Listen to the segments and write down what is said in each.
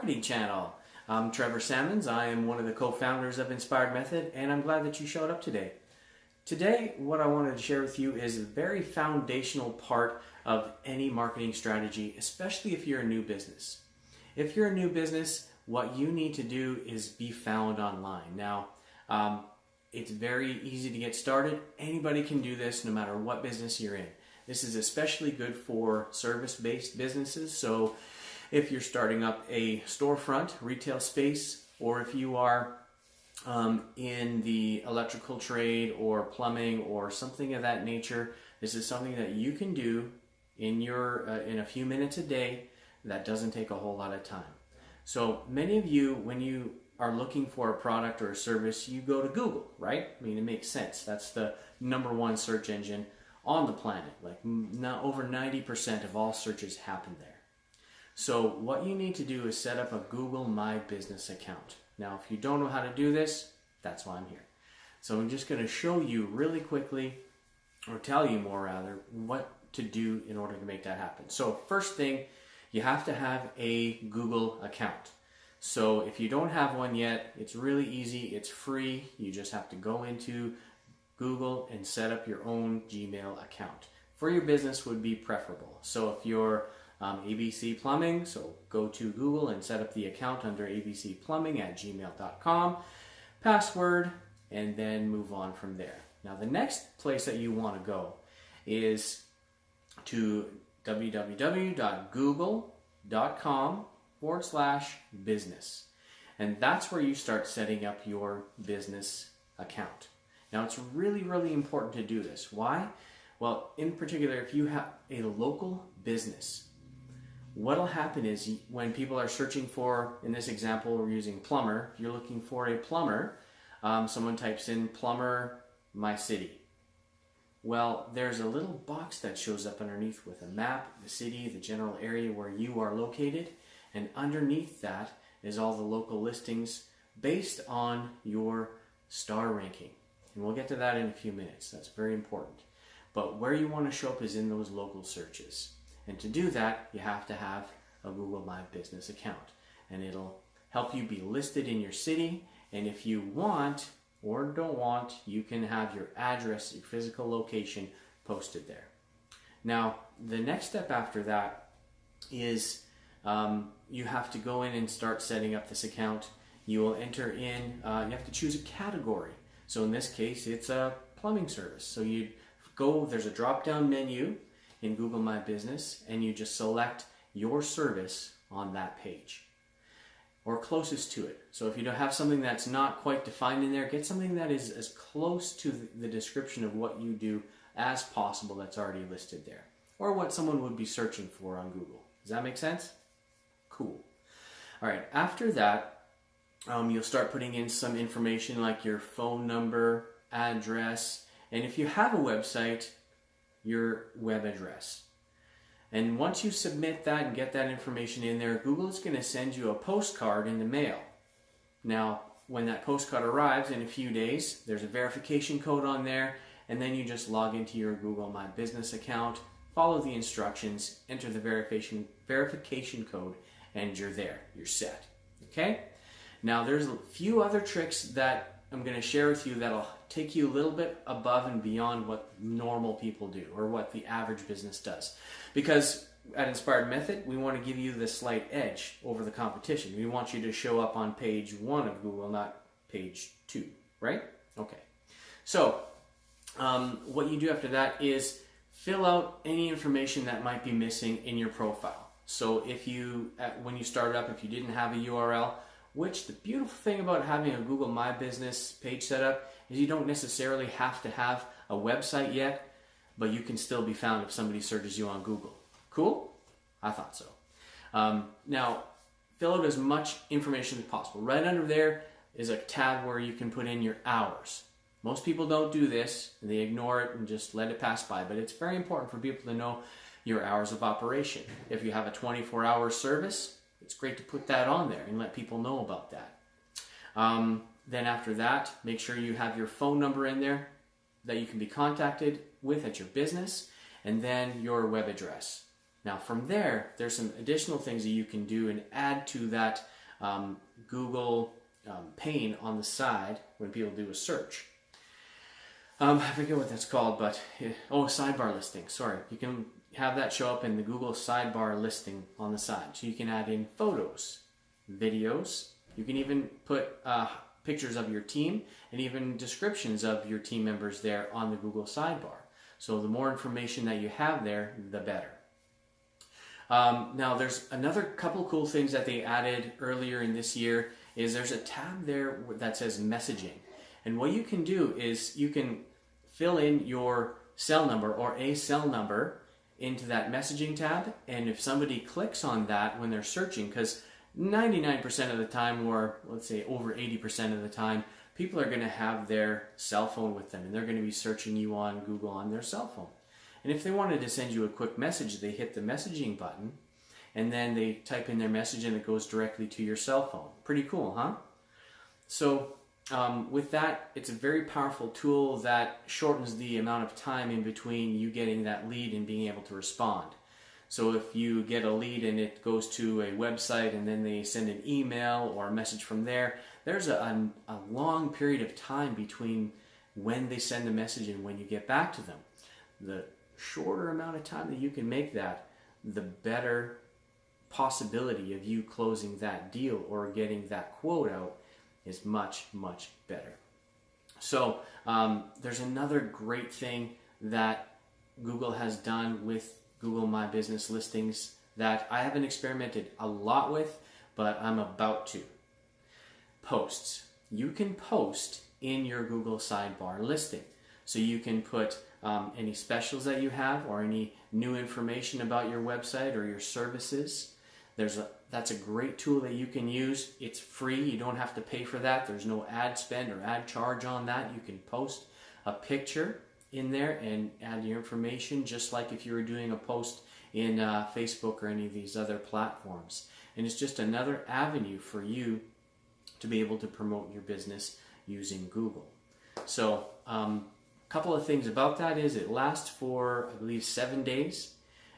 marketing channel. I'm Trevor Sammons. I am one of the co-founders of Inspired Method, and I'm glad that you showed up today. Today, what I wanted to share with you is a very foundational part of any marketing strategy, especially if you're a new business. If you're a new business, what you need to do is be found online. Now, it's very easy to get started. Anybody can do this no matter what business you're in. This is especially good for service-based businesses. So if you're starting up a storefront, retail space, or if you are in the electrical trade or plumbing or something of that nature, this is something that you can do in a few minutes a day. That doesn't take a whole lot of time. So many of you, when you are looking for a product or a service, you go to Google, right? I mean, it makes sense. That's the #1 search engine on the planet. Like over 90% of all searches happen there. So what you need to do is set up a Google My Business account. Now, if you don't know how to do this, that's why I'm here. So I'm just going to show you really quickly, or tell you more rather, what to do in order to make that happen. So first thing, you have to have a Google account. So if you don't have one yet, it's really easy. It's free. You just have to go into Google and set up your own Gmail account. For your business would be preferable. So if you're ABC Plumbing, so go to Google and set up the account under abcplumbing@gmail.com, password, and then move on from there. Now the next place that you want to go is to www.google.com/business. And that's where you start setting up your business account. Now it's really, really important to do this. Why? Well, in particular, if you have a local business, what'll happen is when people are searching for, in this example, we're using plumber. If you're looking for a plumber, someone types in plumber, my city. Well, there's a little box that shows up underneath with a map, the city, the general area where you are located, and underneath that is all the local listings based on your star ranking. And we'll get to that in a few minutes. That's very important. But where you want to show up is in those local searches. And to do that, you have to have a Google My Business account. And it'll help you be listed in your city. And if you want or don't want, you can have your address, your physical location posted there. Now, the next step after that is you have to go in and start setting up this account. You will enter in, you have to choose a category. So in this case, it's a plumbing service. So you go, there's a drop-down menu in Google My Business, and you just select your service on that page, or closest to it. So if you don't have something that's not quite defined in there, get something that is as close to the description of what you do as possible that's already listed there, or what someone would be searching for on Google. Does that make sense? Cool. All right, after that, you'll start putting in some information like your phone number, address, and if you have a website, your web address. And once you submit that and get that information in there, Google is going to send you a postcard in the mail. Now, when that postcard arrives in a few days, there's a verification code on there, and then you just log into your Google My Business account, follow the instructions, enter the verification code, and you're there. You're set. Okay? Now, there's a few other tricks that I'm going to share with you that'll take you a little bit above and beyond what normal people do or what the average business does. Because at Inspired Method, we want to give you the slight edge over the competition. We want you to show up on page 1 of Google, not page 2, right? Okay. So, what you do after that is fill out any information that might be missing in your profile. So if you, when you start up, if you didn't have a URL, which the beautiful thing about having a Google My Business page set up is you don't necessarily have to have a website yet, but you can still be found if somebody searches you on Google. Cool? I thought so. Now, fill out as much information as possible. Right under there is a tab where you can put in your hours. Most people don't do this, and they ignore it and just let it pass by, but it's very important for people to know your hours of operation. If you have a 24-hour service, it's great to put that on there and let people know about that. Then after that, make sure you have your phone number in there that you can be contacted with at your business, and then your web address. Now from there, there's some additional things that you can do and add to that Google pane on the side when people do a search. I forget what that's called, but sidebar listing. Sorry, you can have that show up in the Google sidebar listing on the side. So you can add in photos, videos. You can even put pictures of your team and even descriptions of your team members there on the Google sidebar. So the more information that you have there, the better. Now there's another couple cool things that they added earlier in this year is there's a tab there that says messaging. And what you can do is you can fill in your cell number or a cell number into that messaging tab. And if somebody clicks on that when they're searching, because 99% of the time, or let's say over 80% of the time, people are going to have their cell phone with them and they're going to be searching you on Google on their cell phone. And if they wanted to send you a quick message, they hit the messaging button and then they type in their message and it goes directly to your cell phone. Pretty cool, huh? So with that, it's a very powerful tool that shortens the amount of time in between you getting that lead and being able to respond. So if you get a lead and it goes to a website and then they send an email or a message from there, there's a long period of time between when they send the message and when you get back to them. The shorter amount of time that you can make that, the better possibility of you closing that deal or getting that quote out is much, much better. So there's another great thing that Google has done with Google My Business listings that I haven't experimented a lot with, but I'm about to. Posts. You can post in your Google sidebar listing. So you can put any specials that you have or any new information about your website or your services. That's a great tool that you can use. It's free. You don't have to pay for that. There's no ad spend or ad charge on that. You can post a picture in there and add your information just like if you were doing a post in Facebook or any of these other platforms. And it's just another avenue for you to be able to promote your business using Google. So a couple of things about that is it lasts for, I believe, 7 days.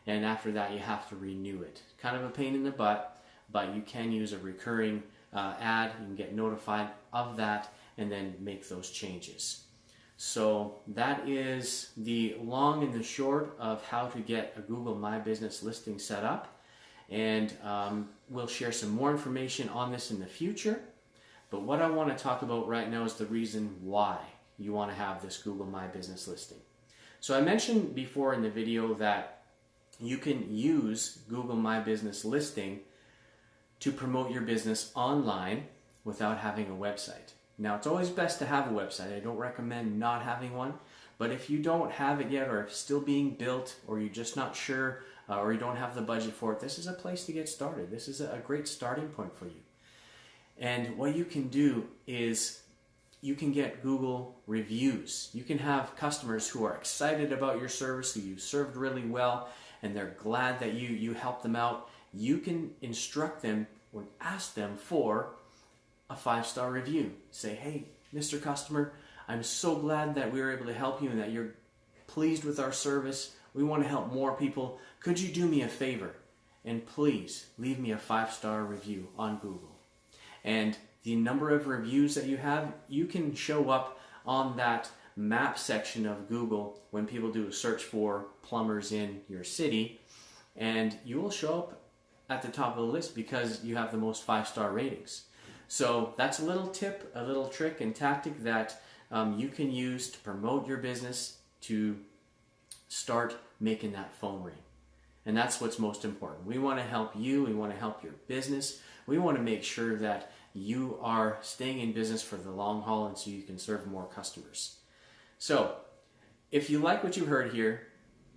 And after that, you have to renew it. Kind of a pain in the butt, but you can use a recurring ad. You can get notified of that and then make those changes. So that is the long and the short of how to get a Google My Business listing set up. And we'll share some more information on this in the future. But what I want to talk about right now is the reason why you want to have this Google My Business listing. So I mentioned before in the video that you can use Google My Business listing to promote your business online without having a website. Now, it's always best to have a website. I don't recommend not having one, but if you don't have it yet or if it's still being built or you're just not sure or you don't have the budget for it, this is a place to get started. This is a great starting point for you. And what you can do is you can get Google reviews. You can have customers who are excited about your service, who you served really well, and they're glad that you helped them out. You can instruct them or ask them for a 5-star review. Say, hey, Mr. Customer, I'm so glad that we were able to help you and that you're pleased with our service. We want to help more people. Could you do me a favor? And please leave me a 5-star review on Google. And the number of reviews that you have, you can show up on that map section of Google when people do a search for plumbers in your city, and you will show up at the top of the list because you have the most 5-star ratings. So that's a little tip, a little trick and tactic that you can use to promote your business, to start making that phone ring. And that's what's most important. We want to help you. We want to help your business. We want to make sure that you are staying in business for the long haul and so you can serve more customers. So if you like what you heard here,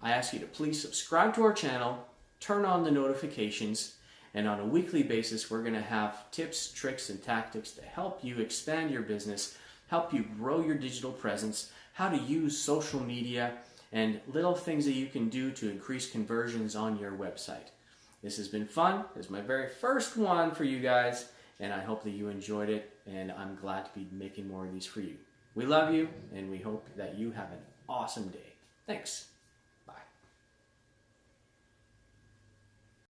I ask you to please subscribe to our channel, turn on the notifications, and on a weekly basis, we're going to have tips, tricks, and tactics to help you expand your business, help you grow your digital presence, how to use social media, and little things that you can do to increase conversions on your website. This has been fun. This is my very first one for you guys, and I hope that you enjoyed it, and I'm glad to be making more of these for you. We love you, and we hope that you have an awesome day. Thanks.